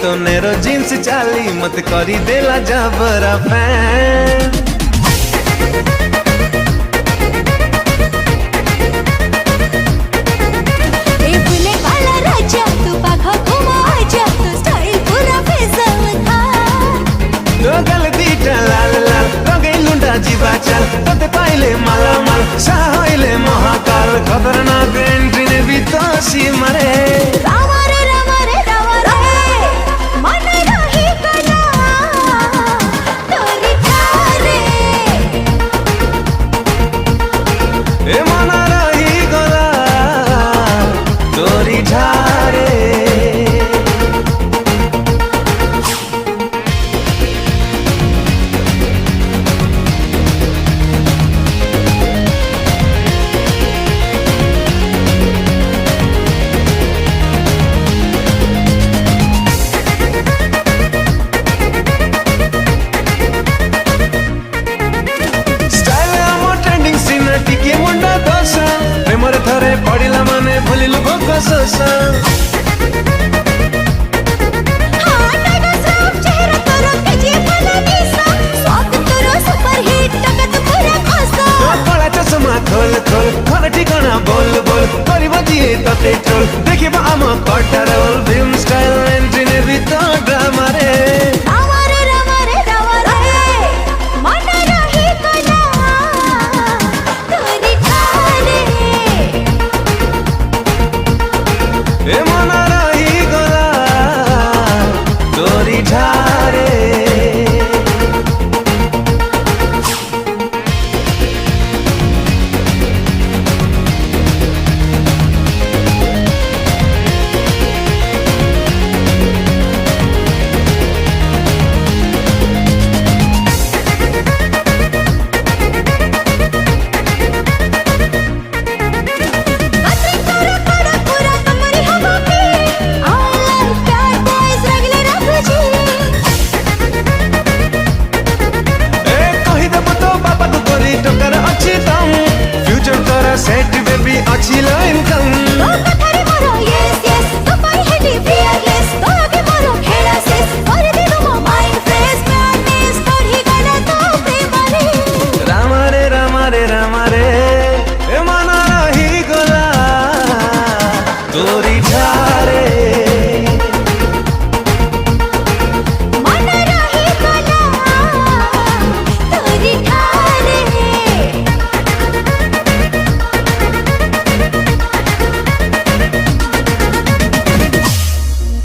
तो narrow jeans चाली मत करी देला जबरा फैन। जीवा चल तोते पाइले माला माल साहइले महाकाल खतरनाक एंट्री ने भी तो सी मरे रामा रे मन रही कना तोरी थारे ए मन रही गला तोरी थारे। टिके मुंडा दोसा प्रेमरे थरे पड़िला माने भूलिलु भोक सोसा।